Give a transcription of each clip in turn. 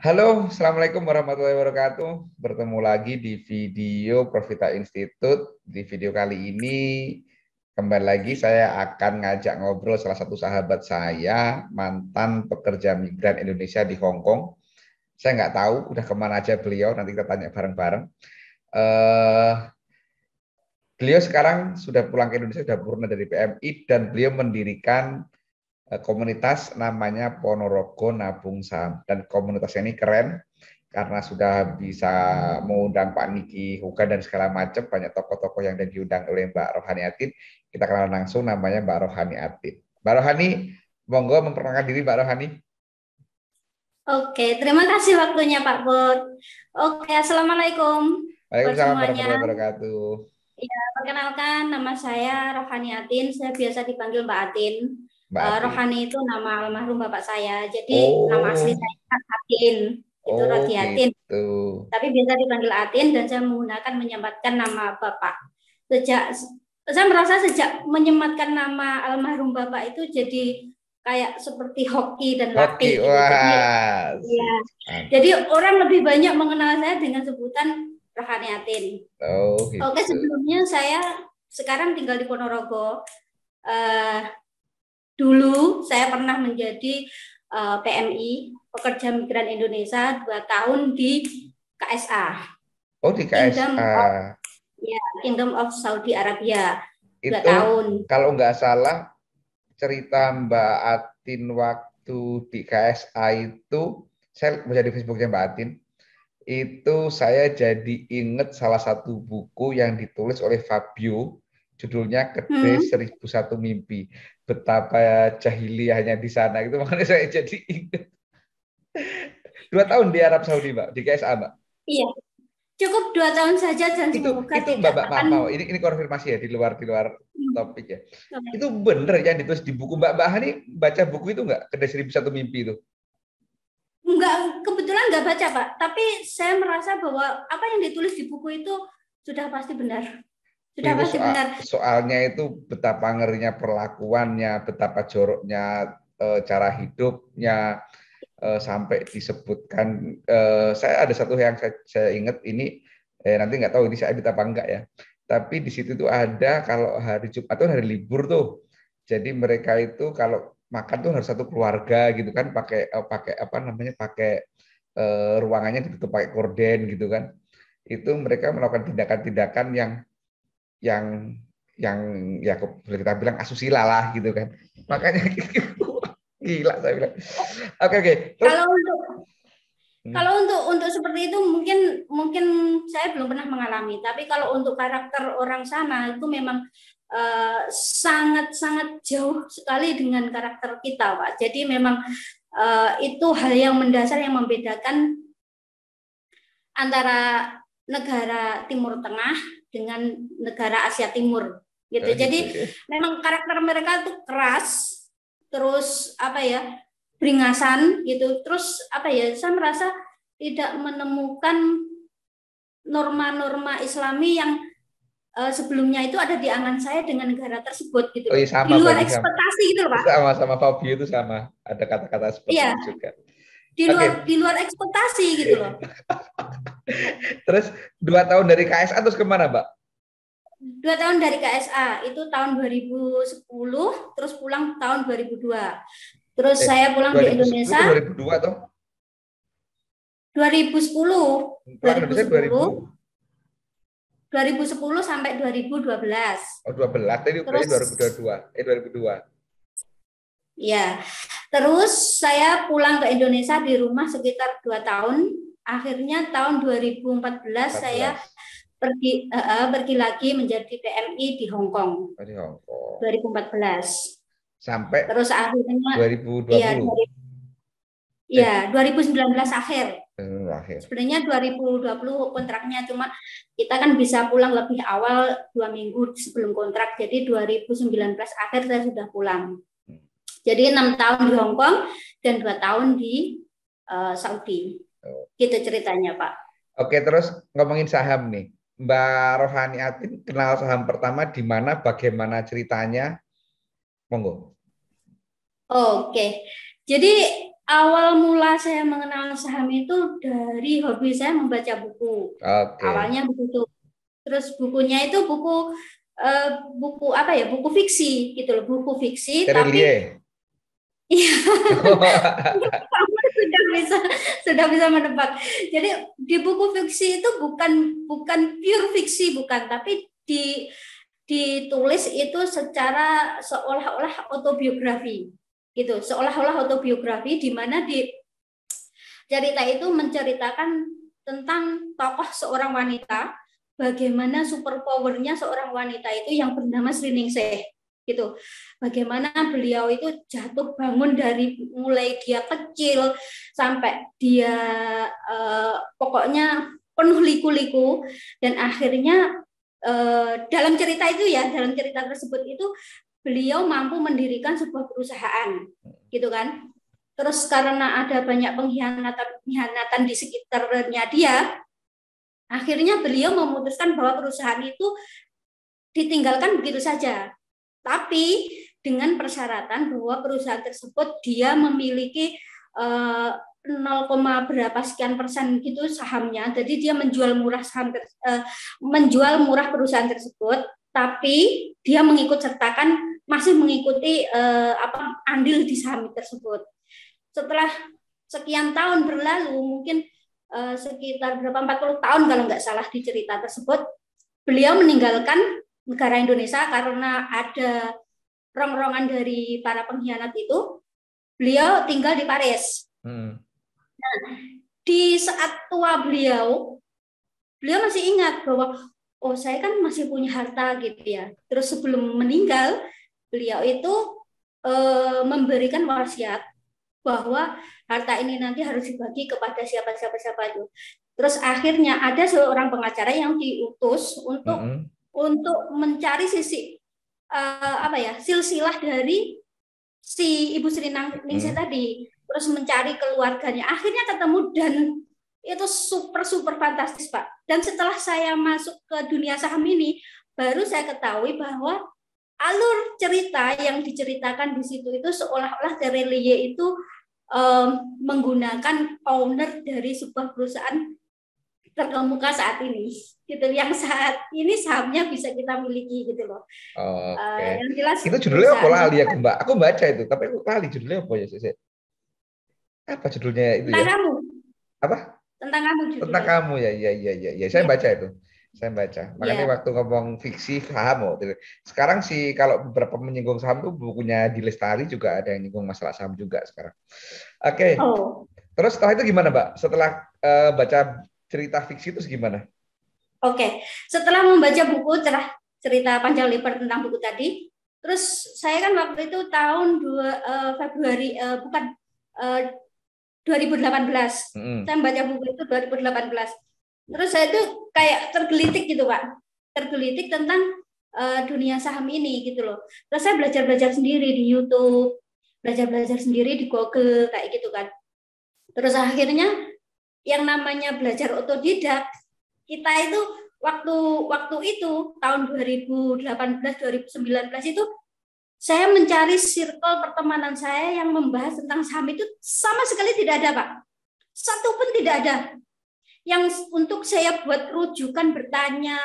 Halo, Assalamualaikum warahmatullahi wabarakatuh. Bertemu lagi di video Profita Institute. Di video kali ini, kembali lagi saya akan ngajak ngobrol salah satu sahabat saya, mantan pekerja migran Indonesia di Hong Kong. Saya nggak tahu udah kemana aja beliau, nanti kita tanya bareng-bareng. Eh, Beliau sekarang sudah pulang ke Indonesia, sudah purna dari PMI, dan beliau mendirikan komunitas namanya Ponorogo Nabung Saham. Dan komunitas ini keren, karena sudah bisa mengundang Pak Niki Huga dan segala macam, banyak tokoh-tokoh yang diundang oleh Mbak Rohani Atin. Kita kenal langsung, namanya Mbak Rohani Atin. Mbak Rohani, monggo memperkenalkan diri Mbak Rohani. Oke, terima kasih waktunya Pak Bud. Oke, Assalamualaikum buat Waalaikumsalam semuanya. warahmatullahi wabarakatuh. Ya, perkenalkan nama saya Rohani Atin, saya biasa dipanggil Mbak Atin. Mbak Atin. Rohani itu nama almarhum bapak saya, jadi nama asli Oh, saya Atin, itu oh Rodi Atin. gitu. Tapi biasa dipanggil Atin dan saya menggunakan menyematkan nama bapak. Saya merasa sejak menyematkan nama almarhum bapak itu jadi kayak seperti hoki dan Oke, latih gitu. Jadi wah, ya, sip. jadi Mantap. orang lebih banyak mengenal saya dengan sebutan Rohani Atin. Oh Oke, gitu. sebelumnya saya sekarang tinggal di Ponorogo. Eh, Dulu saya pernah menjadi PMI, Pekerja Migran Indonesia, 2 tahun di KSA, Oh di Kingdom KSA. of ya, Kingdom of Saudi Arabia, dua Itu tahun. kalau nggak salah cerita Mbak Atin waktu di KSA itu, saya baca di Facebooknya Mbak Atin, itu saya jadi inget salah satu buku yang ditulis oleh Fabio, judulnya Kedai Hmm, 1001 Mimpi. Betapa jahiliyahnya di sana, itu makanya saya jadi inget. 2 tahun di Arab Saudi, Mbak, di KSA, Mbak. iya, cukup 2 tahun saja dan semoga Itu Mbak, tidak Mbak, akan. maaf, maaf. Ini konfirmasi ya, di luar Hmm, topik ya. oke. Itu bener yang ditulis di buku Mbak Hani, baca buku itu nggak? Kedai 1001 Mimpi itu. Kebetulan nggak baca Pak, tapi saya merasa bahwa apa yang ditulis di buku itu sudah pasti benar. Sudah Itu pasti benar. soalnya itu betapa ngerinya perlakuannya, betapa joroknya cara hidupnya, sampai disebutkan. Saya ada satu yang saya ingat ini, nanti nggak tahu ini saya edit apa enggak ya. Tapi di situ tuh ada kalau hari Jumat tuh hari libur tuh. Jadi mereka itu kalau makan tuh harus satu keluarga gitu kan, pakai apa namanya, pakai ruangannya ditutup pakai korden gitu kan. Itu mereka melakukan tindakan-tindakan yang yang ya boleh kita bilang asusila lah gitu kan. Makanya gila saya bilang. Oke, oke. Terus Kalau untuk hmm, kalau untuk seperti itu mungkin mungkin saya belum pernah mengalami. Tapi kalau untuk karakter orang sana itu memang sangat-sangat jauh sekali dengan karakter kita, Pak. Jadi memang itu hal yang mendasar yang membedakan antara negara Timur Tengah dengan negara Asia Timur gitu. oh gitu Jadi ya. memang karakter mereka tuh keras, terus apa ya, beringasan gitu. Terus apa ya, saya merasa tidak menemukan norma-norma Islami yang sebelumnya itu ada di angan saya dengan negara tersebut gitu Oh loh. iya, sama Di luar berarti sama. ekspektasi gitu loh, Pak. Sama Fabio itu sama. Ada kata-kata seperti Iya, itu juga. di Oke, luar di luar ekspektasi gitu loh. terus 2 tahun dari KSA terus kemana, Mbak? 2 tahun dari KSA itu tahun 2010, terus pulang tahun 2002. Terus saya pulang di 2010 Indonesia ke 2002 toh? 2010, Pulang Indonesia 2010, 2010 sampai 2012. 2012. Tadi berarti Terus 2022. 2002. ya, terus saya pulang ke Indonesia di rumah sekitar 2 tahun. Akhirnya tahun 2014 saya 14. pergi lagi menjadi PMI di Hong Kong. Dari Hong Kong. 2014. Sampai Terus akhirnya ya 2020. 2019 akhir. Akhir. Sebenarnya 2020 kontraknya, cuma kita kan bisa pulang lebih awal 2 minggu sebelum kontrak. Jadi 2019 akhir saya sudah pulang. Jadi 6 tahun di Hong Kong dan 2 tahun di Saudi. Gitu ceritanya, Pak. Oke, terus ngomongin saham nih. Mbak Rohani Atin kenal saham pertama di mana, bagaimana ceritanya? Monggo. Oke. Jadi awal mula saya mengenal saham itu dari hobi saya membaca buku. Oke. Awalnya begitu. Terus bukunya itu buku apa ya? Buku fiksi gitu loh, buku fiksi tapi Terelie. iya, kamu sudah bisa menebak. Jadi di buku fiksi itu bukan pure fiksi, bukan, tapi ditulis itu secara seolah-olah autobiografi gitu, seolah-olah autobiografi di mana di cerita itu menceritakan tentang tokoh seorang wanita, bagaimana super powernya seorang wanita itu yang bernama Sri Ningsih gitu. Bagaimana beliau itu jatuh bangun dari mulai dia kecil sampai dia pokoknya penuh liku-liku, dan akhirnya dalam cerita itu ya, dalam cerita tersebut itu beliau mampu mendirikan sebuah perusahaan gitu kan. Terus karena ada banyak pengkhianatan di sekitarnya dia, akhirnya beliau memutuskan bahwa perusahaan itu ditinggalkan begitu saja. Tapi dengan persyaratan bahwa perusahaan tersebut dia memiliki 0, berapa sekian persen gitu sahamnya. Jadi dia menjual murah perusahaan tersebut, tapi dia masih mengikuti andil di saham tersebut. Setelah sekian tahun berlalu, mungkin sekitar berapa 40 tahun kalau nggak salah di cerita tersebut, beliau meninggalkan negara Indonesia karena ada rong-rongan dari para pengkhianat itu. Beliau tinggal di Paris. Nah, di saat tua beliau masih ingat bahwa oh saya kan masih punya harta gitu ya. Terus sebelum meninggal, beliau itu memberikan wasiat bahwa harta ini nanti harus dibagi kepada siapa itu. Terus akhirnya ada seorang pengacara yang diutus untuk mencari sisi silsilah dari si Ibu Sri Ningsih tadi, terus mencari keluarganya. Akhirnya ketemu dan itu super fantastis, Pak. Dan setelah saya masuk ke dunia saham ini, baru saya ketahui bahwa alur cerita yang diceritakan di situ itu seolah-olah Terelie itu menggunakan owner dari sebuah perusahaan terkemuka saat ini, gitu. Yang saat ini sahamnya bisa kita miliki, gitu loh. Oke. Yang jelas Itu judulnya apa lali ya, Mbak? Aku baca itu, tapi aku lali judulnya apa ya, sih? Apa judulnya itu tentang ya? kamu, Apa? tentang kamu Tentang judulnya. kamu ya, ya. Saya Ya, baca itu. Saya baca. Makanya ya. waktu ngomong fiksi saham, sekarang sih kalau beberapa menyinggung saham tuh bukunya di Lestari juga ada yang nyinggung masalah saham juga sekarang. Oke. Oh, Terus setelah itu gimana, Mbak? Setelah baca cerita fiksi itu gimana? oke. Setelah membaca buku cerita panjang lebar tentang buku tadi, terus saya kan waktu itu tahun Februari, bukan 2018. Saya membaca buku itu 2018. Terus saya itu kayak tergelitik gitu, Pak. Tergelitik tentang dunia saham ini gitu loh. Terus saya belajar sendiri di YouTube, belajar sendiri di Google kayak gitu kan. Terus akhirnya yang namanya belajar otodidak, kita itu waktu itu tahun 2018 2019 itu saya mencari circle pertemanan saya yang membahas tentang saham itu sama sekali tidak ada, Pak. Satu pun tidak ada. Yang untuk saya buat rujukan bertanya,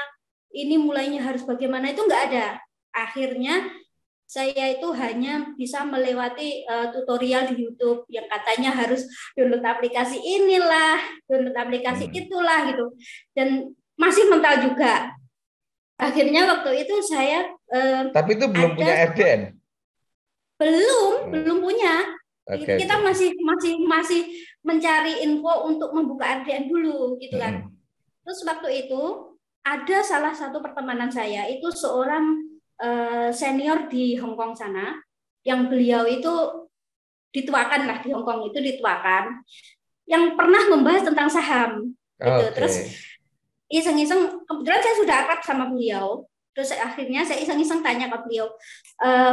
ini mulainya harus bagaimana, itu nggak ada. Akhirnya saya itu hanya bisa melewati tutorial di YouTube yang katanya harus download aplikasi inilah, download aplikasi itulah gitu. Dan masih mental juga. Akhirnya waktu itu saya tapi itu belum punya RDN. Belum punya. Kita Okay. masih mencari info untuk membuka RDN dulu gitu kan. Terus waktu itu ada salah satu pertemanan saya itu seorang senior di Hong Kong sana, yang beliau itu dituakan lah di Hong Kong, itu dituakan, yang pernah membahas tentang saham gitu. Terus iseng-iseng, kebetulan saya sudah akrab sama beliau. Terus akhirnya saya iseng-iseng tanya ke beliau,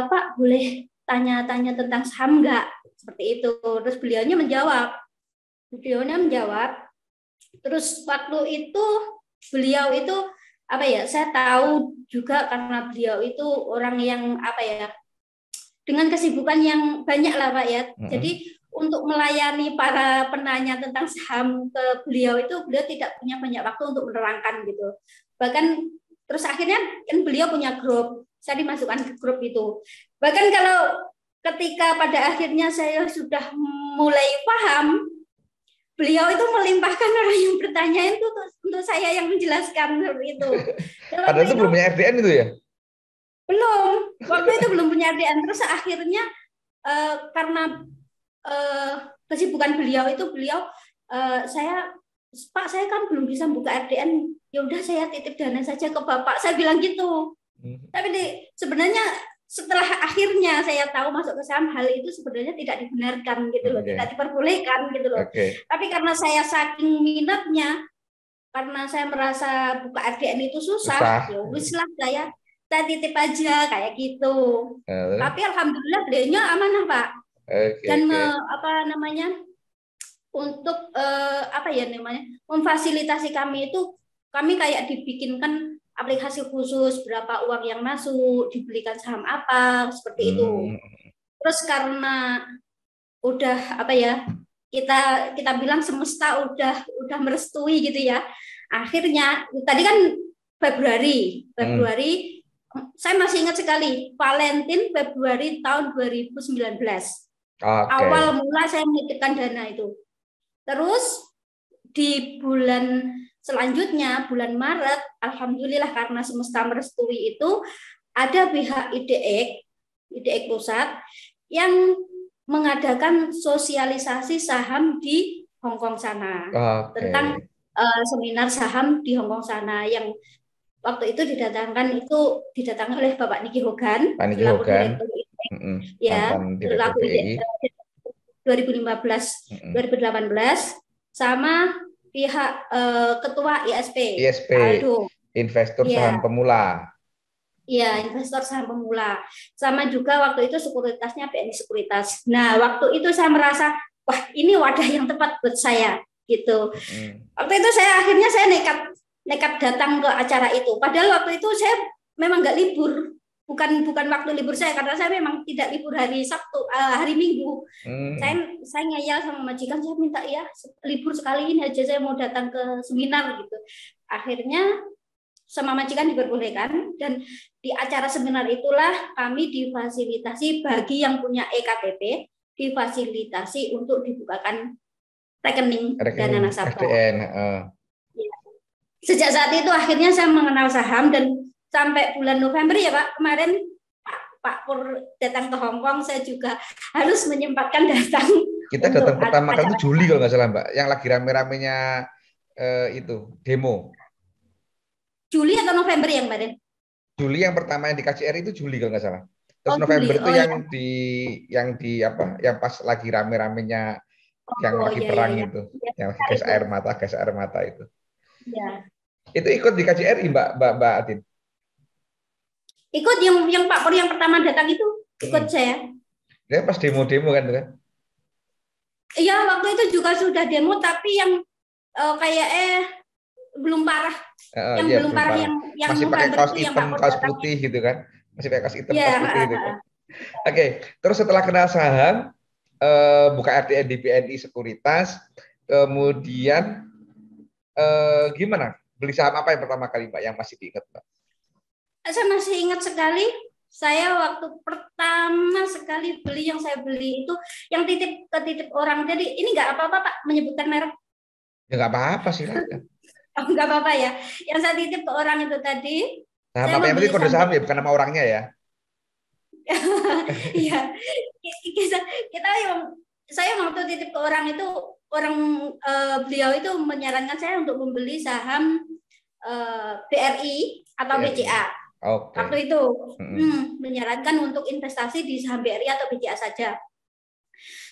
Pak, boleh tanya-tanya tentang saham nggak? Seperti itu. Terus beliaunya menjawab. Terus waktu itu beliau itu saya tahu juga karena beliau itu orang yang dengan kesibukan yang banyak lah Pak ya. Jadi untuk melayani para penanya tentang saham ke beliau itu beliau tidak punya banyak waktu untuk menerangkan gitu. Bahkan terus akhirnya kan beliau punya grup, saya dimasukkan ke grup itu. Bahkan kalau ketika pada akhirnya saya sudah mulai paham, beliau itu melimpahkan orang yang bertanya itu untuk saya yang menjelaskan seperti itu. Padahal itu belum punya RDN itu ya? Belum, waktu itu belum punya RDN. Terus akhirnya karena kesibukan beliau itu Pak saya kan belum bisa buka RDN, ya udah saya titip dana saja ke Bapak, saya bilang gitu. Tapi sebenarnya setelah akhirnya saya tahu masuk ke saham, hal itu sebenarnya tidak dibenarkan gitu loh, tidak diperbolehkan gitu loh. Tapi karena saya saking minatnya, karena saya merasa buka RDN itu susah. Ya wis lah saya titip aja kayak gitu. Tapi alhamdulillah beliaunya amanah Pak. Dan apa namanya, untuk memfasilitasi kami itu, kami kayak dibikinkan aplikasi khusus berapa uang yang masuk, dibelikan saham apa, seperti itu. Terus karena udah kita bilang semesta udah merestui gitu ya. Akhirnya tadi kan Februari saya masih ingat sekali, Valentine Februari tahun 2019. Awal mula saya menitipkan dana itu. Terus di bulan selanjutnya, bulan Maret, alhamdulillah karena semesta merestui itu, ada pihak IDX Pusat yang mengadakan sosisialisasi saham di Hong Kong sana. Tentang seminar saham di Hong Kong sana yang waktu itu didatangkan oleh Bapak Niki Hogan, selaku Direktur IDX, ya, selaku IDX 2015, 2018, sama pihak ketua ISP, Aldo, investor saham pemula. Iya, investor saham pemula. Sama juga waktu itu sekuritasnya BNI Sekuritas. Nah, waktu itu saya merasa, wah ini wadah yang tepat buat saya, gitu. Waktu itu akhirnya saya nekat datang ke acara itu. Padahal waktu itu saya memang nggak libur. Bukan waktu libur saya, karena saya memang tidak libur hari Sabtu, hari Minggu. Saya ngeyel sama majikan, saya minta ya libur sekali ini aja, saya mau datang ke seminar gitu. Akhirnya sama majikan diperbolehkan, dan di acara seminar itulah kami difasilitasi bagi yang punya EKTP, difasilitasi untuk dibukakan rekening dana nasabah. Sejak saat itu akhirnya saya mengenal saham, dan sampai bulan November ya Pak, kemarin Pak Pur datang ke Hong Kong, saya juga harus menyempatkan datang. Kita datang pertama kali itu Juli kalau nggak salah Mbak, yang lagi rame-ramenya itu demo. Juli atau November yang kemarin? Juli yang pertama yang di KCR itu Juli kalau nggak salah. Terus November itu yang pas lagi rame-ramenya, yang lagi perang itu, yang lagi gas air mata itu. Ya. Itu ikut di KCRI Mbak Atin? Ikut yang Pak Pur yang pertama datang itu, ikut saya. Ya pas demo-demo kan? Iya, waktu itu juga sudah demo, tapi yang belum parah. Belum parah. Yang masih pakai kaos hitam, kaos putih gitu kan? Masih pakai kaos hitam, kaos putih gitu kan? Oke, terus setelah kenal saham, buka RDN di BNI Sekuritas, kemudian gimana? Beli saham apa yang pertama kali Mbak yang masih diingat Mbak? Saya masih ingat sekali, saya waktu pertama sekali beli, yang saya beli itu yang titip orang. Jadi ini nggak apa-apa Pak menyebutkan merek? Ya nggak apa-apa silakan. Nggak apa-apa ya. Yang saya titip ke orang itu tadi. Saham apa yang penting kode saham ya, bukan nama orangnya ya? Iya. Saya waktu titip ke orang itu, beliau itu menyarankan saya untuk membeli saham BRI atau BCA. Waktu itu menyarankan untuk investasi di saham BRI atau BCA saja.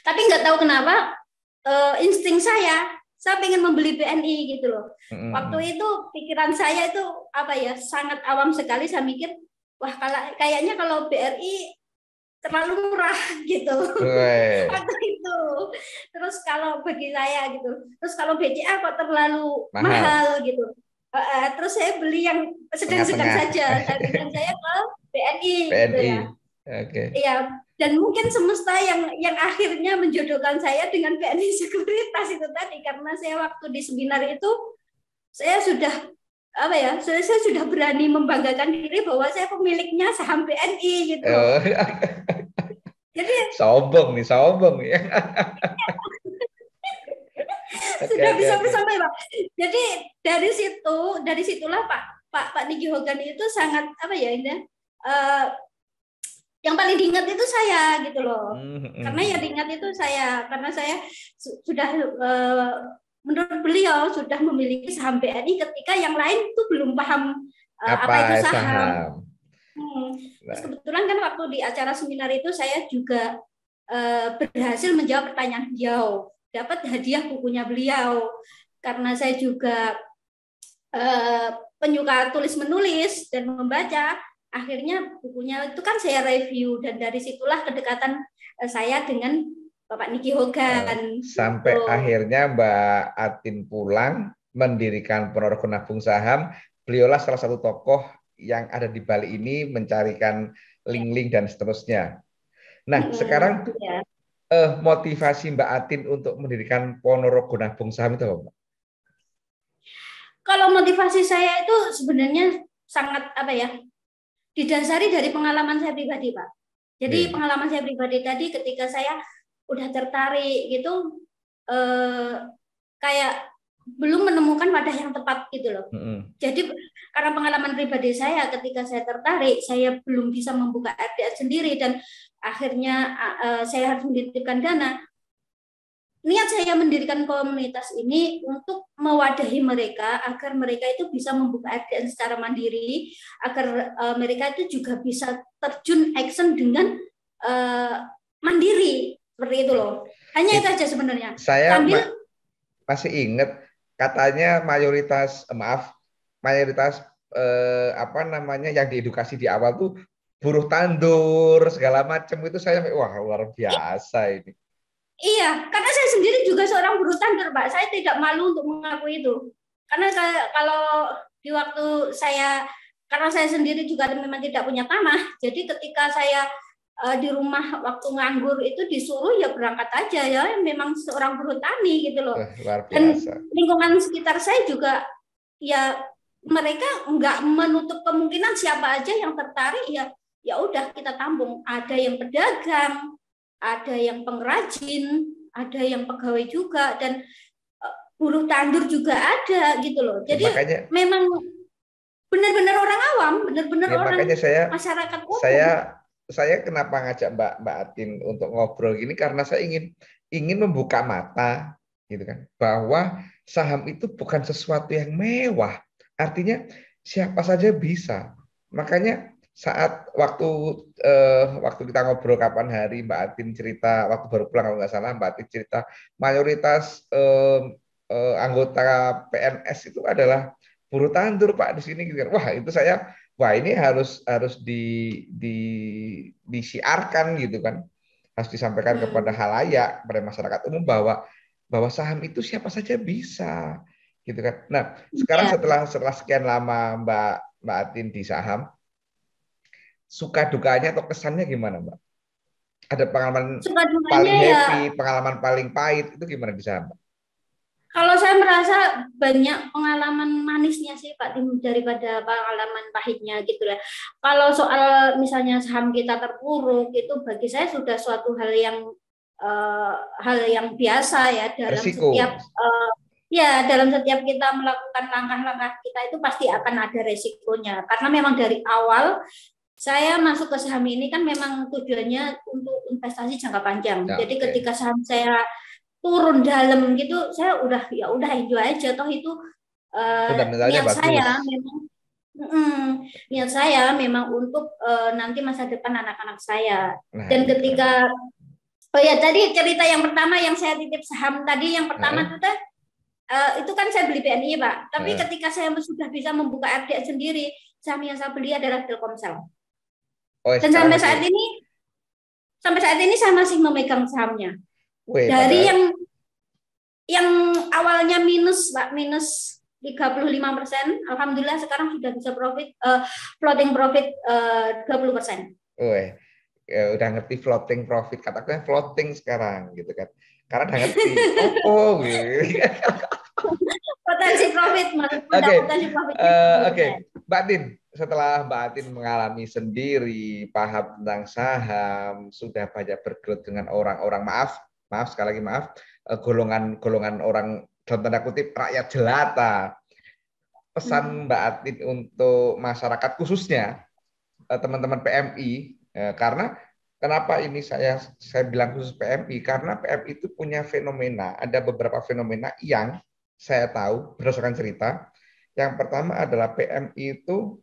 Tapi nggak tahu kenapa insting saya pengen membeli BNI gitu loh. Waktu itu pikiran saya itu sangat awam sekali. Saya mikir, wah kayaknya kalau BRI terlalu murah gitu. Waktu itu. Terus kalau bagi saya gitu. Terus kalau BCA kok terlalu mahal gitu. Terus saya beli yang sedang-sedang saja. Saya ke BNI. Gitu ya. Okay. Iya, Dan mungkin semesta yang akhirnya menjodohkan saya dengan BNI Sekuritas itu tadi, karena saya waktu di seminar itu saya sudah saya sudah berani membanggakan diri bahwa saya pemiliknya saham BNI gitu loh. Jadi sombong nih ya. Sudah bisa sampai Pak. Jadi dari situlah Pak Niki Hogan itu sangat yang paling diingat itu saya gitu loh. Karena yang diingat itu saya, karena saya sudah menurut beliau sudah memiliki saham BNI ketika yang lain itu belum paham apa itu saham. Terus kebetulan kan waktu di acara seminar itu saya juga berhasil menjawab pertanyaan beliau, dapat hadiah bukunya beliau, karena saya juga penyuka tulis menulis dan membaca. Akhirnya bukunya itu kan saya review, dan dari situlah kedekatan saya dengan Bapak Niki Hogan. Sampai akhirnya Mbak Atin pulang mendirikan Ponorogo Nabung Saham. Beliaulah salah satu tokoh yang ada di Bali ini mencarikan link-link dan seterusnya. Nah, sekarang motivasi Mbak Atin untuk mendirikan Ponorogo Nabung Saham itu apa, Mbak? Kalau motivasi saya itu sebenarnya sangat didasari dari pengalaman saya pribadi, Pak. Jadi pengalaman saya pribadi tadi ketika saya udah tertarik gitu, kayak belum menemukan wadah yang tepat gitu loh. Jadi karena pengalaman pribadi saya ketika saya tertarik, saya belum bisa membuka RDA sendiri, dan akhirnya saya harus menitipkan dana. Niat saya mendirikan komunitas ini untuk mewadahi mereka agar mereka itu bisa membuka RDN secara mandiri, agar mereka itu juga bisa terjun action dengan mandiri, seperti itu loh. Hanya itu aja sebenarnya. Saya masih ingat katanya mayoritas yang diedukasi di awal tuh buruh tandur segala macam, itu saya wah luar biasa ini. Iya, karena saya sendiri juga seorang buruh tandur, Pak. Saya tidak malu untuk mengakui itu. Karena kalau di waktu karena saya sendiri juga memang tidak punya tanah, jadi ketika saya di rumah waktu nganggur itu disuruh ya berangkat aja ya, memang seorang buruh tani gitu loh. Luar biasa. Dan lingkungan sekitar saya juga ya mereka nggak menutup kemungkinan siapa aja yang tertarik ya udah kita tampung. Ada yang pedagang, ada yang pengrajin, ada yang pegawai juga, dan buruh tandur juga ada gitu loh. Jadi makanya, memang benar-benar orang awam, benar-benar orang masyarakat umum. Saya kenapa ngajak Mbak Atin untuk ngobrol gini, karena saya ingin membuka mata gitu kan, bahwa saham itu bukan sesuatu yang mewah. Artinya siapa saja bisa. Makanya saat waktu kita ngobrol kapan hari, Mbak Atin cerita waktu baru pulang kalau nggak salah, Mbak Atin cerita mayoritas anggota PNS itu adalah buruh tandur, Pak, di sini gitu. Wah, itu ini harus disiarkan gitu kan, harus disampaikan kepada halayak, pada masyarakat umum bahwa saham itu siapa saja bisa gitu kan. Nah, sekarang setelah sekian lama Mbak Atin di saham, suka dukanya atau kesannya gimana, Mbak? Ada pengalaman paling happy, pengalaman paling pahit, itu gimana di saham, Mbak? Kalau saya merasa banyak pengalaman manisnya sih, Pak, daripada pengalaman pahitnya gitu ya. Kalau soal misalnya saham kita terpuruk, itu bagi saya sudah suatu hal yang biasa ya dalam dalam setiap kita melakukan langkah-langkah kita itu pasti akan ada resikonya. Karena memang dari awal saya masuk ke saham ini kan memang tujuannya untuk investasi jangka panjang. Jadi ketika saham saya turun dalam gitu, saya udah enjoy aja, toh itu niat saya memang untuk nanti masa depan anak-anak saya. Dan ketika tadi cerita yang pertama yang saya titip saham tadi, yang pertama itu kan saya beli BNI, Pak. Tapi ketika saya sudah bisa membuka RDA sendiri, saham yang saya beli adalah Telkomsel. Dan sampai saat ini saya masih memegang sahamnya. Dari yang awalnya minus, Pak, minus 35%, alhamdulillah sekarang sudah bisa floating profit 20%. udah ngerti floating profit, katakannya floating sekarang gitu kan. Karena udah ngerti, gitu. Potensi profit, maksudnya ada Oke, potensi profitnya. oke, Mbak Tin, setelah Mbak Tin mengalami sendiri, paham tentang saham, sudah banyak bergelut dengan orang-orang, maaf sekali lagi maaf, golongan-golongan orang dalam tanda kutip rakyat jelata. Pesan Mbak Tin untuk masyarakat khususnya teman-teman PMI, karena kenapa ini saya bilang khusus PMI, karena PMI itu punya fenomena, ada beberapa fenomena yang saya tahu berdasarkan cerita. Yang pertama adalah PMI itu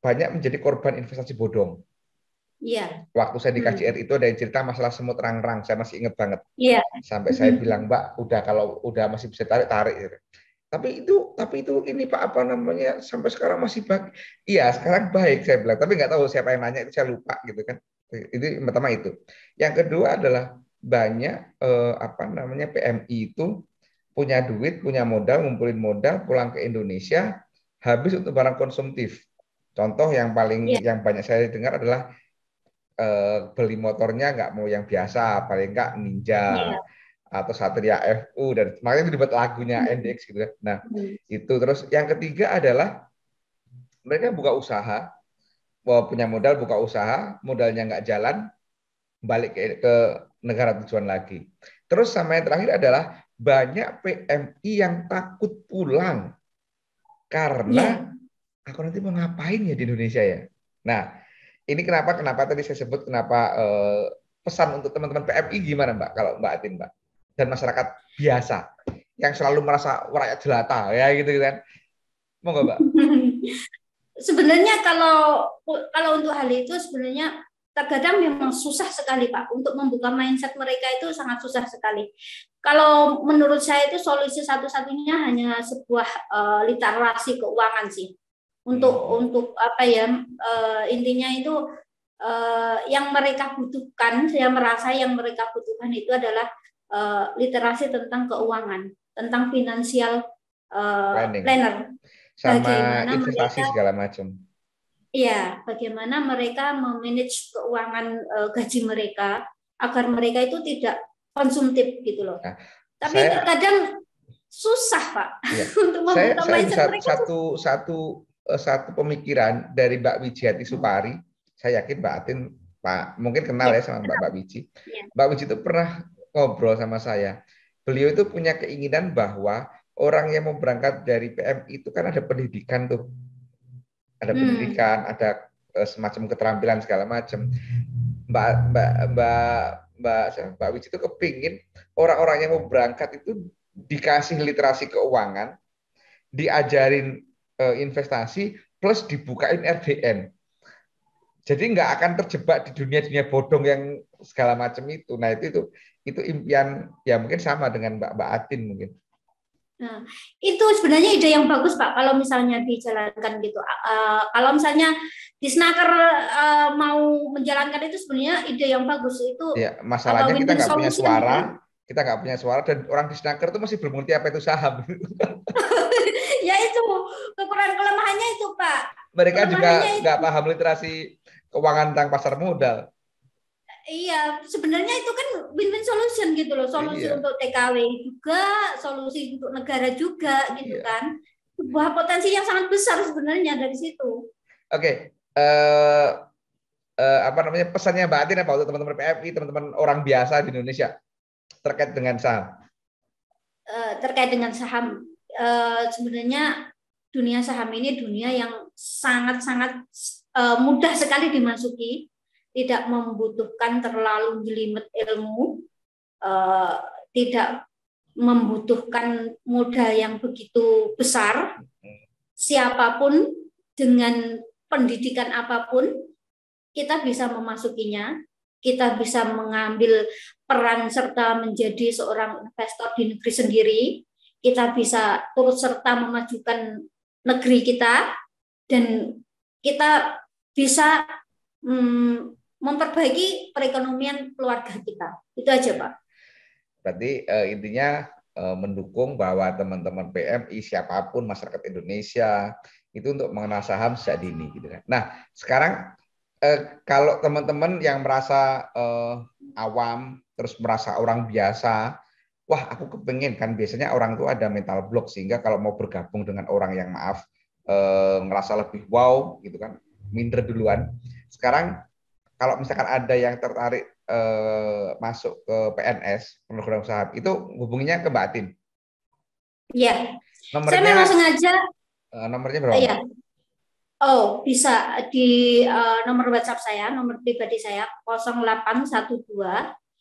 banyak menjadi korban investasi bodong. Iya. Waktu saya di KJR itu ada yang cerita masalah semut rangrang, saya masih ingat banget. Iya. Sampai saya bilang, Mbak, udah kalau udah masih bisa tarik. Gitu. Tapi itu ini Pak apa namanya sampai sekarang masih baik. Iya, sekarang baik saya bilang, tapi nggak tahu siapa yang nanya itu saya lupa gitu kan. Itu pertama itu. Yang kedua adalah banyak apa namanya PMI itu punya duit, punya modal, ngumpulin modal, pulang ke Indonesia habis untuk barang konsumtif. Contoh yang paling yang banyak saya dengar adalah beli motornya nggak mau yang biasa, paling nggak Ninja atau Satria FU, dan makanya itu dibuat lagunya NDX gitu kan. Nah, itu terus yang ketiga adalah mereka buka usaha, punya modal buka usaha, modalnya nggak jalan, balik ke negara tujuan lagi. Terus sama yang terakhir adalah banyak PMI yang takut pulang karena aku nanti mau ngapain ya di Indonesia ya. Nah, ini kenapa tadi saya sebut kenapa pesan untuk teman-teman PMI gimana Mbak kalau Mbak Atin Mbak dan masyarakat biasa yang selalu merasa rakyat jelata ya gitu kan. Monggo Mbak. Sebenarnya kalau untuk hal itu sebenarnya terkadang memang susah sekali Pak untuk membuka mindset mereka, itu sangat susah sekali. Kalau menurut saya itu solusi satu-satunya hanya sebuah literasi keuangan sih. Untuk apa ya, intinya itu yang mereka butuhkan, saya merasa yang mereka butuhkan itu adalah literasi tentang keuangan, tentang financial planner. Sama bagaimana investasi mereka, segala macam. ya, bagaimana mereka memanage keuangan gaji mereka agar mereka itu tidak konsumtif gitu loh. Nah, tapi terkadang susah Pak untuk membuka mindset mereka. Satu pemikiran dari Mbak Wijiati Supari, saya yakin Mbak Atin Pak mungkin kenal ya sama Mbak Wiji. Mbak Wiji itu pernah ngobrol sama saya. Beliau itu punya keinginan bahwa orang yang mau berangkat dari PMI itu kan ada pendidikan tuh. Ada pendidikan, ada semacam keterampilan segala macam. Mbak Wiji itu kepingin orang-orang yang mau berangkat itu dikasih literasi keuangan, diajarin investasi, plus dibukain RDN. Jadi nggak akan terjebak di dunia bodong yang segala macam itu. Nah itu impian ya mungkin sama dengan Mbak Atin mungkin. Nah, itu sebenarnya ide yang bagus Pak kalau misalnya dijalankan gitu. Kalau misalnya Disnaker mau menjalankan itu sebenarnya ide yang bagus itu. Ya, masalahnya kita nggak punya suara, kita nggak punya suara dan orang Disnaker itu masih belum ngerti apa itu saham. Ya itu kekurangan kelemahannya itu Pak. Mereka juga nggak paham literasi keuangan tentang pasar modal. Iya, sebenarnya itu kan win-win solution gitu loh. Solusi untuk TKW juga, solusi untuk negara juga gitu kan. Sebuah potensi yang sangat besar sebenarnya dari situ. Oke. Apa namanya pesannya Mbak Atin apa untuk teman-teman PMI, teman-teman orang biasa di Indonesia terkait dengan saham? Terkait dengan saham, sebenarnya dunia saham ini dunia yang sangat-sangat mudah sekali dimasuki. Tidak membutuhkan terlalu jelimet ilmu, tidak membutuhkan modal yang begitu besar. Siapapun dengan pendidikan apapun, kita bisa memasukinya, kita bisa mengambil peran serta menjadi seorang investor di negeri sendiri, kita bisa turut serta memajukan negeri kita, dan kita bisa memperbaiki perekonomian keluarga kita. Itu aja Pak. Berarti intinya mendukung bahwa teman-teman PMI siapapun masyarakat Indonesia itu untuk mengenal saham sejak dini gitu kan. Nah, sekarang kalau teman-teman yang merasa awam, terus merasa orang biasa, wah aku kepengen kan biasanya orang itu ada mental block sehingga kalau mau bergabung dengan orang yang maaf ngerasa lebih wow gitu kan, minder duluan. Sekarang kalau misalkan ada yang tertarik masuk ke PNS, program usaha, itu hubunginya ke Mbak Atin. Iya, saya Nomornya memang sengaja. nomornya berapa, Mbak? Ya, oh bisa di nomor WhatsApp saya, nomor pribadi saya 0812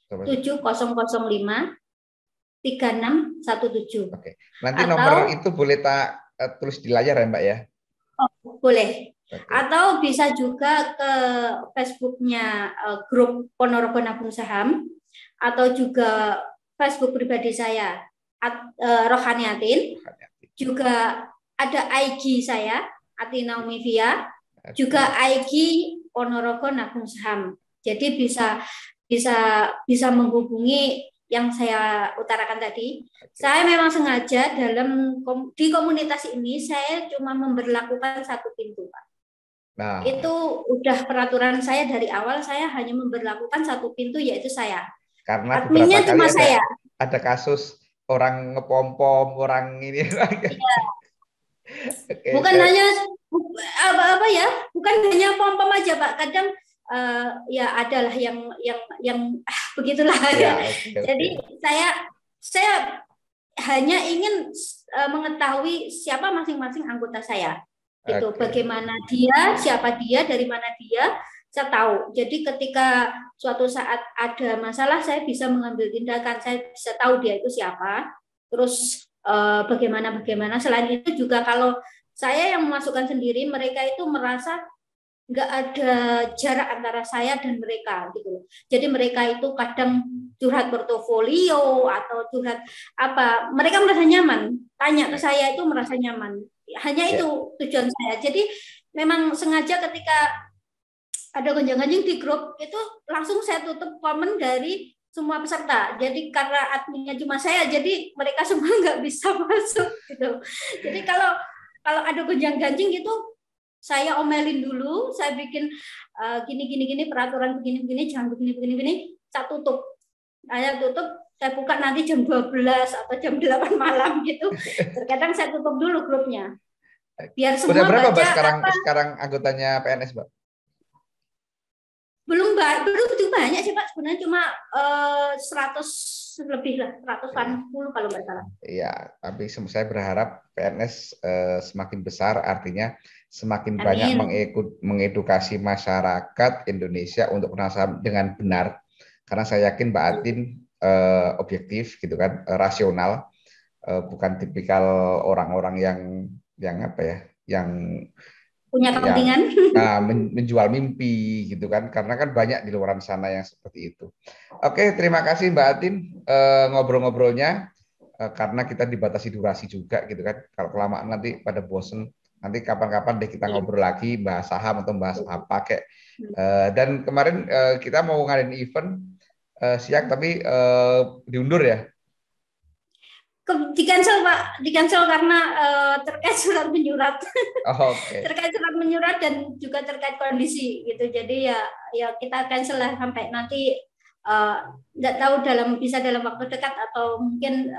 7005 3617. Oke. Nanti nomor Atau itu boleh tak tulis di layar ya, Mbak ya? boleh. Oke. Atau bisa juga ke Facebooknya grup Ponorogo Nabung Saham, atau juga Facebook pribadi saya Rohani Atin. Juga ada IG saya Atina Umivia, juga IG Ponorogo Nabung Saham. Jadi bisa menghubungi yang saya utarakan tadi. Saya memang sengaja di komunitas ini saya cuma memberlakukan satu pintu, Pak. Nah, itu udah peraturan saya dari awal, saya hanya memberlakukan satu pintu, yaitu saya. karena beberapa Adminnya kali cuma saya. ada kasus orang ngepom-pom, orang ini. Iya. Oke, Bukan hanya apa ya, bukan hanya pom-pom aja, Pak. Kadang ya adalah yang begitulah ya. okay. Jadi saya hanya ingin mengetahui siapa masing-masing anggota saya. Itu bagaimana dia, siapa dia, dari mana dia, saya tahu. Jadi ketika suatu saat ada masalah, saya bisa mengambil tindakan, saya bisa tahu dia itu siapa. Terus bagaimana. Selain itu juga kalau saya yang memasukkan sendiri, mereka itu merasa nggak ada jarak antara saya dan mereka gitu. Jadi mereka itu kadang curhat portofolio atau curhat apa, mereka merasa nyaman. Tanya ke saya itu merasa nyaman. Hanya itu tujuan saya. Jadi memang sengaja ketika ada gonjang-ganjing di grup itu langsung saya tutup komen dari semua peserta. Jadi karena adminnya cuma saya, jadi mereka semua nggak bisa masuk gitu. Jadi kalau ada gonjang-ganjing gitu, saya omelin dulu, saya bikin gini peraturan begini, jangan begini, saya tutup. Saya buka nanti jam 12 atau jam 8 malam gitu. Terkadang saya tutup dulu grupnya. Biar semua udah berapa, baca. Mbak, sekarang anggotanya PNS, Mbak? Belum begitu banyak sih, Pak. Sebenarnya cuma 100 lebih lah, 140 kalau nggak salah. Iya, tapi saya berharap PNS semakin besar, artinya semakin Amin. banyak mengedukasi masyarakat Indonesia untuk berusaha dengan benar. Karena saya yakin Mbak Atin objektif gitu kan, rasional, bukan tipikal orang-orang yang apa ya, yang punya kepentingan, menjual mimpi gitu kan, karena kan banyak di luar sana yang seperti itu. Oke, terima kasih Mbak Atin ngobrol-ngobrolnya, karena kita dibatasi durasi juga gitu kan. Kalau kelamaan nanti pada bosen, nanti kapan-kapan deh kita ngobrol lagi, bahas saham atau bahas apa kayak. Dan kemarin kita mau ngadain event siang tapi diundur ya. Di cancel, Pak, karena terkait surat menyurat. Terkait surat menyurat dan juga terkait kondisi gitu. Jadi ya kita cancel lah sampai nanti, nggak tahu bisa dalam waktu dekat atau mungkin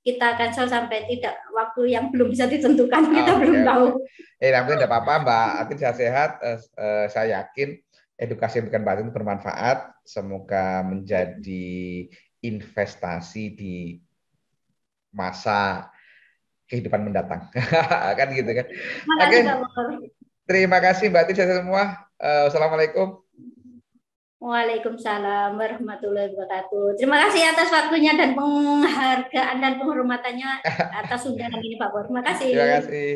kita cancel sampai tidak waktu yang belum bisa ditentukan. Kita belum tahu. Nanti tidak apa-apa, Mbak Atin sehat-sehat. Saya yakin edukasi yang bukan Mbak Atin bermanfaat. Semoga menjadi investasi di masa kehidupan mendatang. Kan gitu kan. Oke. Terima kasih Mbak Atin semua. Assalamualaikum. Waalaikumsalam warahmatullahi wabarakatuh. Terima kasih atas waktunya dan penghargaan dan penghormatannya atas undangan ini, Pak Bor. Terima kasih. Terima kasih.